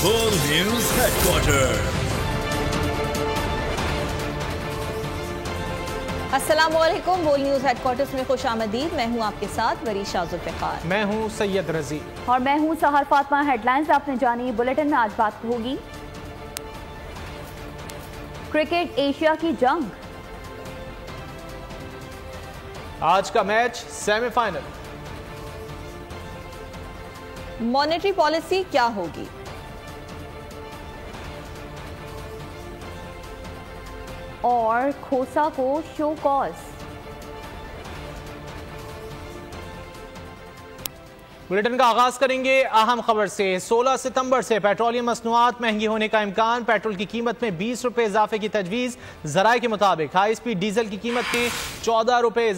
World News Headquarters। अस्सलामुअलैकुम। बोल news headquarters में खुश आमदीद। मैं हूँ आपके साथ वरीशा जुल्फ़िकार। मैं हूँ सैयद रजी और मैं हूँ सहर फातिमा। हेडलाइंस आपने जानी। बुलेटिन में आज बात होगी क्रिकेट एशिया की जंग, आज का मैच सेमीफाइनल, मॉनेटरी पॉलिसी क्या होगी, और खोसा को शो कॉज। बुलेटिन का आगाज करेंगे अहम खबर से। 16 सितंबर से पेट्रोलियम मसनूआत महंगी होने का इम्कान। पेट्रोल की कीमत में 20 रुपए इजाफे की तजवीज़। ज़राए के मुताबिक हाई स्पीड डीजल की कीमत में 14 रुपए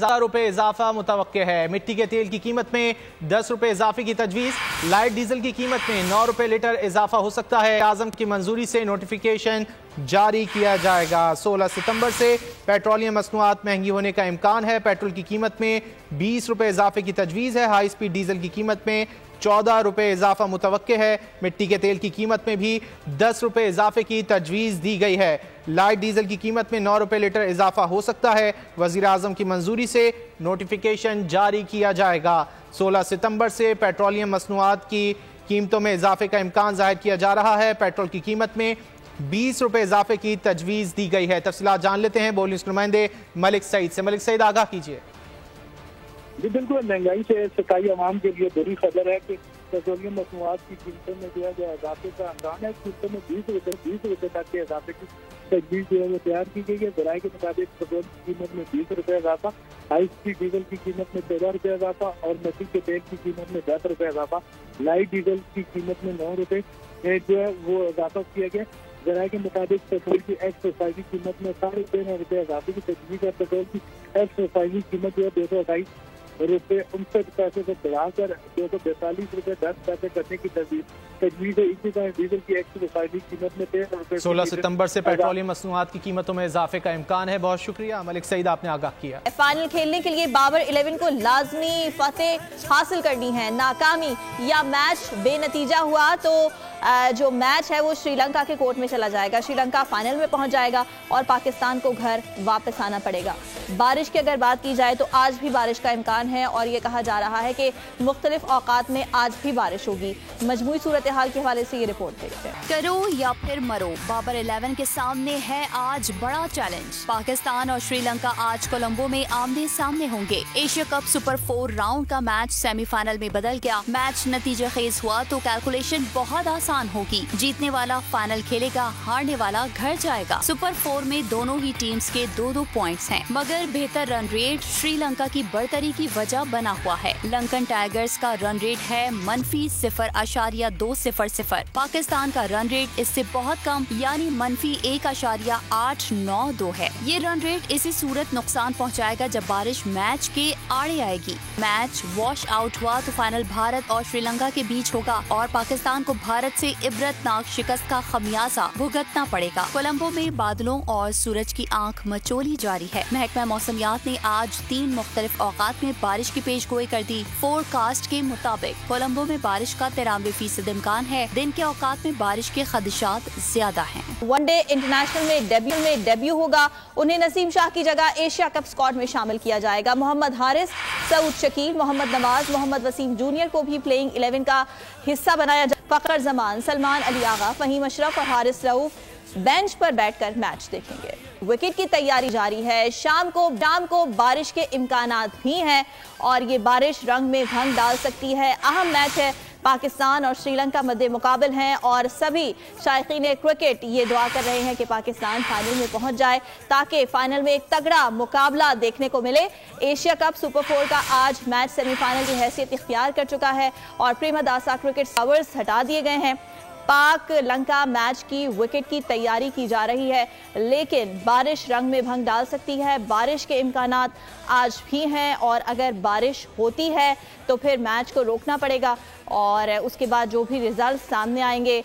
इजाफा मुतवक्के है। मिट्टी के तेल की कीमत में 10 रुपए इजाफे की तजवीज़। लाइट डीजल की कीमत में 9 रुपए लीटर इजाफा हो सकता है। आज़म की मंजूरी से नोटिफिकेशन जारी किया जाएगा। 16 सितंबर से पेट्रोलियम मसनूआत महंगी होने का इम्कान है। पेट्रोल की कीमत में 20 रुपए इजाफे की तजवीज़ है। हाई स्पीड डीजल की कीमत में 14 रुपए इजाफा मुतवक्के है। मिट्टी के तेल की कीमत में भी 10 रुपए इजाफे की तजवीज़ दी गई है। लाइट डीजल की कीमत में 9 रुपए लीटर इजाफा हो सकता है। वज़ीर आज़म की मंजूरी से नोटिफिकेशन जारी किया जाएगा। 16 सितंबर से पेट्रोलियम मसनूआत की कीमतों में इजाफे का इम्कान जाहिर किया जा रहा है। पेट्रोल की कीमत में 20 रुपए इजाफे की तजवीज़ दी गई है। तफसीलात जान लेते हैं बोल न्यूज़ नुमाइंदे मलिक सईद से। मलिक सईद, आगाह कीजिए। जी बिल्कुल, महंगाई से सकाई अवाम के लिए बड़ी खबर है कि पेट्रोलियम मसनूआत की कीमतों में जो है इजाफे का इम्कान है। कीमतों में 20 रुपए तक के इजाफे की तजवीज़ जो है वो तैयार की गई है। ज़राए के मुताबिक पेट्रोल की कीमत में 20 रुपए इजाफा, हाई स्पीड डीजल की कीमत में 14 रुपए इजाफा और मिट्टी के तेल की कीमत में 10 रुपए इजाफा। लाइट डीजल की कीमत में 9 रुपए जो है वो इजाफा किया गया। ज़राए के मुताबिक पेट्रोल की एक्स ऑफाई की कीमत में 13.5 रुपए इजाफे की तजवीज़ है। पेट्रोल की एक्स ऑफाई की कीमत जो है 228 रुपए 59 पैसे से बढ़ाकर 242 रुपए 10 पैसे करने की तजवीज़ है। इसी तरह डीजल की एक्स ऑफाई की कीमत में 13 रुपए। 16 सितंबर से पेट्रोलियम मसनूआत की कीमतों में इजाफे का इम्कान है। बहुत शुक्रिया मलिक सईद, आपने आगाह किया। फाइनल खेलने के लिए बाबर 11 को लाजमी फतेह हासिल करनी है। नाकामी या मैच बेनतीजा हुआ तो जो मैच है वो श्रीलंका के कोर्ट में चला जाएगा। श्रीलंका फाइनल में पहुंच जाएगा और पाकिस्तान को घर वापस आना पड़ेगा। बारिश की अगर बात की जाए तो आज भी बारिश का इम्कान है और ये कहा जा रहा है कि मुख्तलिफ औकात में आज भी बारिश होगी। मजमूई सूरत हाल के हवाले से ये रिपोर्ट देखते हैं। करो या फिर मरो, बाबर 11 के सामने है आज बड़ा चैलेंज। पाकिस्तान और श्रीलंका आज कोलंबो में आमने सामने होंगे। एशिया कप सुपर 4 राउंड का मैच सेमीफाइनल में बदल गया। मैच नतीजे खेज हुआ तो कैलकुलेशन बहुत आसान होगी। जीतने वाला फाइनल खेलेगा, हारने वाला घर जाएगा। सुपर 4 में दोनों ही टीम्स के 2-2 पॉइंट्स हैं, मगर बेहतर रन रेट श्रीलंका की बढ़तरी की वजह बना हुआ है। लंकन टाइगर्स का रन रेट है -0.200। पाकिस्तान का रन रेट इससे बहुत कम यानी -1.892 है। ये रन रेट इसी सूरत नुकसान पहुंचाएगा जब बारिश मैच के आड़े आएगी। मैच वॉश आउट हुआ तो फाइनल भारत और श्रीलंका के बीच होगा और पाकिस्तान को भारत से इबरतनाक शिकस्त का खमियाजा भुगतना पड़ेगा। कोलंबो में बादलों और सूरज की आंख मचोली जारी है। महकमा मौसमियात ने आज 3 मुख्तलिफ औकात में बारिश की पेशगोई कर दी। फोरकास्ट के मुताबिक कोलंबो में बारिश का 93% इम्कान है। दिन के औकात में बारिश के खदशात ज्यादा हैं। वनडे इंटरनेशनल में डेब्यू होगा। उन्हें नसीम शाह की जगह एशिया कप स्क्वाड में शामिल किया जाएगा। मोहम्मद हारिस, सऊद शकील, मोहम्मद नवाज, मोहम्मद वसीम जूनियर को भी प्लेइंग 11 का हिस्सा बनाया जाएगा। फखर जमान, सलमान अली आगा, फहीम अशरफ और हारिस रऊफ बेंच पर बैठकर मैच देखेंगे। विकेट की तैयारी जारी है। शाम को बारिश के इम्कानात भी हैं और ये बारिश रंग में भंग डाल सकती है। अहम मैच है। पाकिस्तान और श्रीलंका मध्य मुकाबल हैं और सभी शायकीन क्रिकेट ये दुआ कर रहे हैं कि पाकिस्तान फाइनल में पहुंच जाए ताकि फाइनल में एक तगड़ा मुकाबला देखने को मिले। एशिया कप सुपर 4 का आज मैच सेमीफाइनल की हैसियत इख्तियार कर चुका है और प्रेमदासा क्रिकेट टावर्स हटा दिए गए हैं। पाक लंका मैच की विकेट की तैयारी की जा रही है, लेकिन बारिश रंग में भंग डाल सकती है। बारिश के इम्कानात आज भी हैं और अगर बारिश होती है तो फिर मैच को रोकना पड़ेगा और उसके बाद जो भी रिजल्ट सामने आएंगे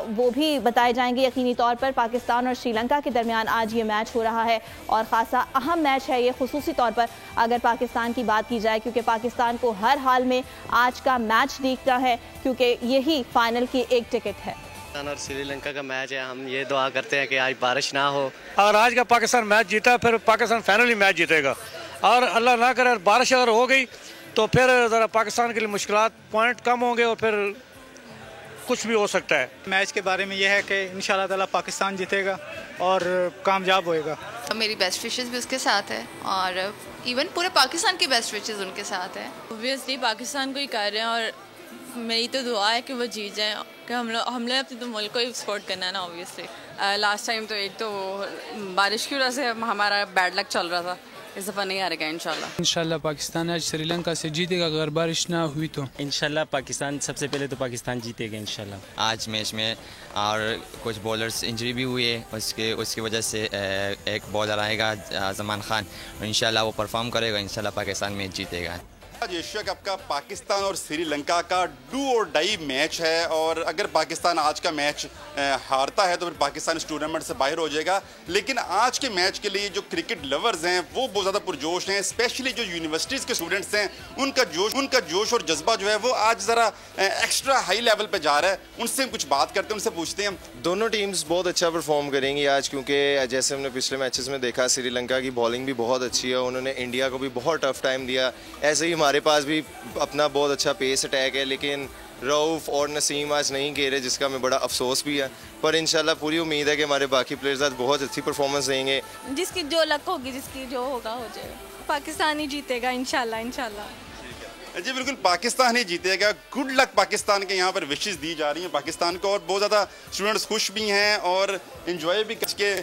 वो भी बताए जाएंगे। यकीनी तौर पर पाकिस्तान और श्रीलंका के दरमियान आज ये मैच हो रहा है और ख़ासा अहम मैच है ये, खुसूसी तौर पर अगर पाकिस्तान की बात की जाए, क्योंकि पाकिस्तान को हर हाल में आज का मैच देखना है क्योंकि यही फाइनल की एक टिकट है। और श्रीलंका का मैच है, हम ये दुआ करते हैं कि आज बारिश ना हो। अगर आज का पाकिस्तान मैच जीता फिर पाकिस्तान फाइनली मैच जीतेगा, और अल्लाह ना करे बारिश अगर हो गई तो फिर ज़रा पाकिस्तान के लिए मुश्किलात, पॉइंट कम होंगे और फिर कुछ भी हो सकता है। मैच के बारे में यह है कि इंशाल्लाह ताला पाकिस्तान जीतेगा और कामयाब होएगा। मेरी बेस्ट विशेस भी उसके साथ है और इवन पूरे पाकिस्तान की बेस्ट विशेस उनके साथ है। ऑब्वियसली पाकिस्तान को ही कर रहे हैं और मेरी तो दुआ है कि वो जीत जाए, कि हम लोग अपने तो मुल्क को ही सपोर्ट करना है ना। ऑब्वियसली लास्ट टाइम तो एक तो बारिश की वजह से हमारा बैड लक चल रहा था, इस दफ़ा नहीं हारेगा इंशाल्लाह पाकिस्तान आज श्रीलंका से जीतेगा अगर बारिश ना हुई तो। इंशाल्लाह पाकिस्तान सबसे पहले तो पाकिस्तान जीतेगा इंशाल्लाह। आज मैच में और कुछ बॉलर्स इंजरी भी हुई है, उसकी वजह से एक बॉलर आएगा जमान खान, इंशाल्लाह वो परफॉर्म करेगा, इंशाल्लाह पाकिस्तान मैच जीतेगा। आज एशिया कप का पाकिस्तान और श्रीलंका का डू और डाई मैच है, और अगर पाकिस्तान आज का मैच हारता है तो फिर पाकिस्तान इस टूर्नामेंट से बाहर हो जाएगा। लेकिन आज के मैच के लिए जो क्रिकेट लवर्स हैं वो बहुत ज़्यादा पुरजोश हैं, स्पेशली जो यूनिवर्सिटीज़ के स्टूडेंट्स हैं उनका जोश और जज्बा जो है वो आज ज़रा एक्स्ट्रा हाई लेवल पे जा रहा है। उनसे हम कुछ बात करते हैं, उनसे पूछते हैं। दोनों टीम्स बहुत अच्छा परफॉर्म करेंगी आज, क्योंकि जैसे हमने पिछले मैचेस में देखा श्रीलंका की बॉलिंग भी बहुत अच्छी है, उन्होंने इंडिया को भी बहुत टफ टाइम दिया। ऐसे ही हमारे पास भी अपना बहुत अच्छा पेस अटैक है, लेकिन रऊफ और नसीम आज नहीं खेले, जिसका हमें बड़ा अफसोस भी है। पर इंशाल्लाह पूरी उम्मीद है कि हमारे बाकी प्लेयर्स आज बहुत अच्छी परफॉर्मेंस देंगे। जिसकी जो लक होगी, जिसकी जो होगा हो जाएगा। पाकिस्तान ही जीतेगा इंशाल्लाह। जी बिल्कुल, पाकिस्तान ही जीतेगा। गुड लक पाकिस्तान के यहाँ पर विशेस दी जा रही हैं पाकिस्तान को, और बहुत ज़्यादा स्टूडेंट्स खुश भी हैं और इन्जॉय भी के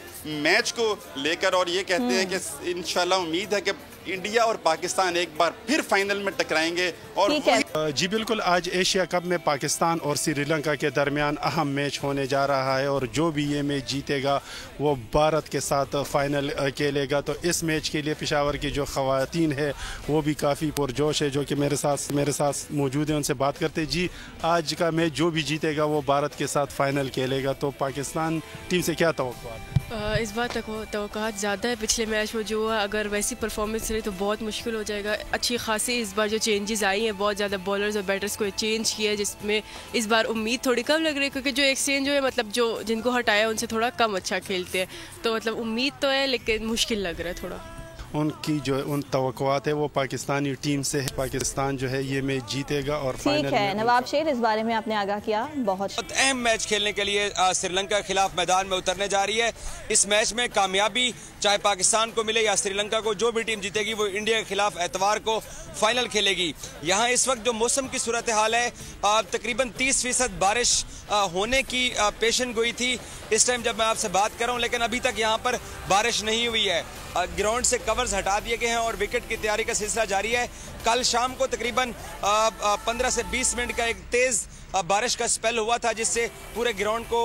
मैच को लेकर, और ये कहते हैं कि इंशाल्लाह उम्मीद है कि इंडिया और पाकिस्तान एक बार फिर फाइनल में टकराएंगे। और जी बिल्कुल, आज एशिया कप में पाकिस्तान और श्रीलंका के दरमियान अहम मैच होने जा रहा है, और जो भी ये मैच जीतेगा वो भारत के साथ फाइनल खेलेगा। तो इस मैच के लिए पेशावर की जो खवातीन है वो भी काफ़ी पुरजोश है, जो कि मेरे साथ मौजूद हैं, उनसे बात करते। जी, आज का मैच जो भी जीतेगा वो भारत के साथ फाइनल खेलेगा, तो पाकिस्तान टीम से क्या तवक्कुआत है? इस बार तवक्कुआत ज़्यादा है। पिछले मैच में जो हुआ, अगर वैसी परफॉर्मेंस रही तो बहुत मुश्किल हो जाएगा। अच्छी खासी इस बार जो चेंजेस आई हैं, बहुत ज़्यादा बॉलर्स और बैटर्स को चेंज किया है, जिसमें इस बार उम्मीद थोड़ी कम लग रही है, क्योंकि जो एक्सचेंज जो है, मतलब जो जिनको हटाया उनसे थोड़ा कम अच्छा खेलते हैं, तो मतलब उम्मीद तो है लेकिन मुश्किल लग रहा है थोड़ा। उनकी जो उन तवक्कुआत है वो पाकिस्तानी टीम से है। पाकिस्तान जो है ये मैच जीतेगा और फाइनल ठीक है। नवाब शेर, इस बारे में आपने आगाह किया। बहुत अहम मैच खेलने के लिए श्रीलंका के खिलाफ मैदान में उतरने जा रही है। इस मैच में कामयाबी चाहे पाकिस्तान को मिले या श्रीलंका को, जो भी टीम जीतेगी वो इंडिया के खिलाफ एतवार को फाइनल खेलेगी। यहाँ इस वक्त जो मौसम की सूरत हाल है, तकरीबन 30% बारिश होने की पेशन गोई थी इस टाइम जब मैं आपसे बात कर रहा हूँ, लेकिन अभी तक यहाँ पर बारिश नहीं हुई है। ग्राउंड से कवर्स हटा दिए गए हैं और विकेट की तैयारी का सिलसिला जारी है। कल शाम को तकरीबन 15 से 20 मिनट का एक तेज़ बारिश का स्पेल हुआ था, जिससे पूरे ग्राउंड को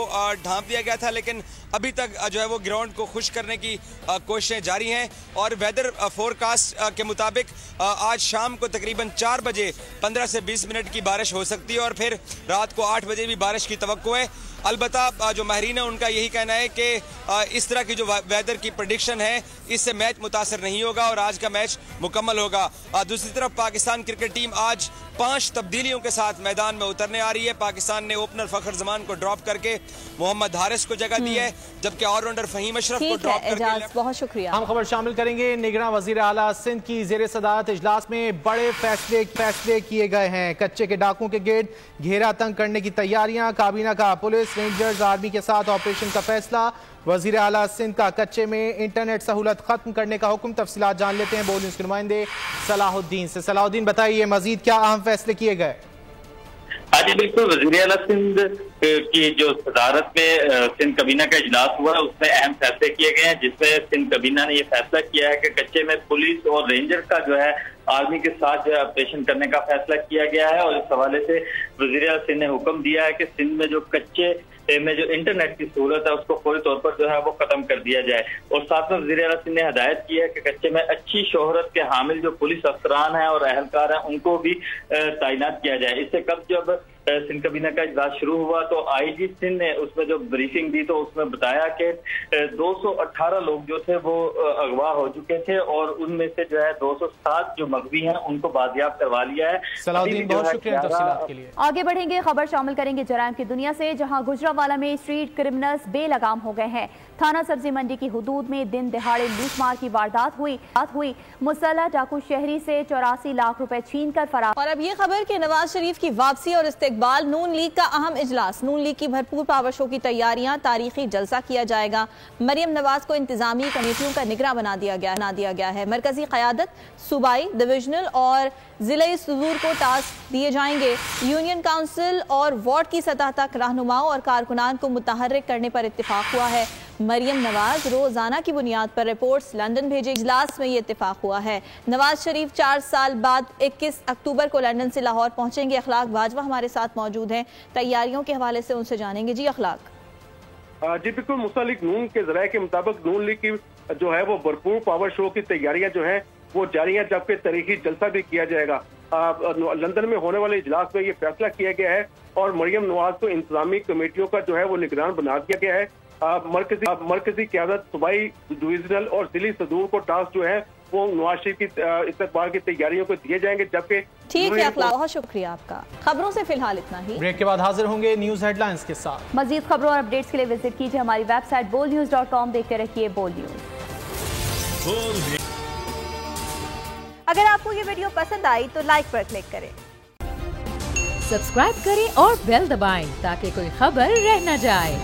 ढांप दिया गया था, लेकिन अभी तक जो है वो ग्राउंड को खुश करने की कोशिशें जारी हैं। और वेदर फोरकास्ट के मुताबिक आज शाम को तकरीबन 4 बजे 15 से 20 मिनट की बारिश हो सकती है, और फिर रात को 8 बजे भी बारिश की तवक्को है। अलबत्ता जो माहिरीन है उनका यही कहना है कि इस तरह की जो वेदर की प्रेडिक्शन है, इससे मैच मुतासर नहीं होगा और आज का मैच मुकम्मल होगा। दूसरी तरफ पाकिस्तान क्रिकेट टीम आज 5 तब्दीलियों के साथ मैदान में उतरने आ रही है। पाकिस्तान ने ओपनर फखर जमान को ड्रॉप करके मोहम्मद हारिस को जगह दी है, जबकि ऑलराउंडर फहीम अशरफ को ड्रॉप करके। बहुत शुक्रिया। हम खबर शामिल करेंगे। निगरान वजीर आला सिंध की जेर सदारत इजलास में बड़े फैसले किए गए हैं। कच्चे के डाकुओं के गेट घेरा तंग करने की तैयारियां, काबीना का पुलिस, रेंजर्स, आर्मी के साथ ऑपरेशन का फैसला। वजीर आला सिंध का कच्चे में इंटरनेट सहूलत खत्म करने का हुक्म। तफसीलात जान लेते हैं बोल न्यूज़ के नुमाइंदे सलाहुद्दीन से। सलाहुद्दीन, बताइए मजीद क्या अहम फैसले किए गए? हाँ जी बिल्कुल, वज़ीर आला सिंध की जो सदारत में सिंध कबीना का इजलास हुआ है उसमें अहम फैसले किए गए हैं, जिसमें सिंध कबीना ने ये फैसला किया है कि कच्चे में पुलिस और रेंजर का जो है आर्मी के साथ जो है ऑपरेशन करने का फैसला किया गया है। और इस हवाले से वज़ीर आला सिंध ने हुक्म दिया है कि सिंध में जो कच्चे में जो इंटरनेट की सहूलत है उसको फौरी तौर पर जो है वो खत्म कर दिया जाए। और साथ में वज़ीर आला सिंध ने हदायत की है कि कच्चे में अच्छी शोहरत के हामिल जो पुलिस अफसरान हैं और अहलकार हैं उनको भी तैनात किया जाए। इससे कब जब सिंध कबीना का इजलास शुरू हुआ तो आईजी सिंध ने उसमें जो ब्रीफिंग दी तो उसमें बताया कि 218 लोग जो थे वो अगवा हो चुके थे और उनमें से जो है 207 जो मगवी हैं उनको बाजियाब करवा लिया है। सलाउद्दीन, बहुत शुक्रिया तफसीलात के लिए। आगे बढ़ेंगे, खबर शामिल करेंगे जराइम की दुनिया से, जहां गुजरांवाला में स्ट्रीट क्रिमिनल्स बेलगाम हो गए हैं। थाना सब्जी मंडी की हुदूद में दिन दहाड़े लूटमार की वारदात हुई। मुसल्लह डाकू शहरी से 84 लाख रुपए छीन कर फरार। और अब ये खबर कि नवाज शरीफ की वापसी और इस्तेकबाल, नून लीग का अहम इजलास, नून लीग की भरपूर पावर शो की तैयारियां, तारीखी जलसा किया जाएगा। मरियम नवाज को इंतजामी कमेटियों का निगरान बना दिया गया है। मरकजी क़यादत, सूबाई, डिविजनल और जिले सदूर को टास्क दिए जाएंगे। यूनियन काउंसिल और वार्ड की सतह तक रहनुमाओं और कारकुनान को मुतहर्रिक करने पर इत्तेफाक हुआ है। मरियम नवाज रोजाना की बुनियाद पर रिपोर्ट्स लंदन भेजे। इजलास में ये इत्तेफाक हुआ है। नवाज शरीफ 4 साल बाद 21 अक्टूबर को लंदन से लाहौर पहुंचेंगे। अखलाक बाजवा हमारे साथ मौजूद हैं, तैयारियों के हवाले से उनसे जानेंगे। जी अखलाक। जी बिल्कुल, मुस्लिम लीग नून के जराये के मुताबिक नून लीग की जो है वो भरपूर पावर शो की तैयारियां जो है वो जारी है, जबकि तारीखी जलसा भी किया जाएगा। लंदन में होने वाले इजलास में ये फैसला किया गया है और मरियम नवाज को इंतजामी कमेटियों का जो है वो निगरान बना दिया गया है। मरकजी क़यादत, सूबाई, डिविजनल और जिली सदूर को टास्क जो है वो नवाज शरीफ की इस्तकबाल की तैयारियों को दिए जाएंगे। जबकि ठीक है अखलाक, बहुत शुक्रिया आपका। खबरों से फिलहाल इतना ही। ब्रेक के बाद हाजिर होंगे न्यूज हेडलाइंस के साथ। मजीद खबरों और अपडेट्स के लिए विजिट कीजिए हमारी वेबसाइट bolnews.com। देखते रहिए बोल न्यूज। अगर आपको ये वीडियो पसंद आई तो लाइक पर क्लिक करें, सब्सक्राइब करें और बेल दबाएं ताकि कोई खबर रह न जाए।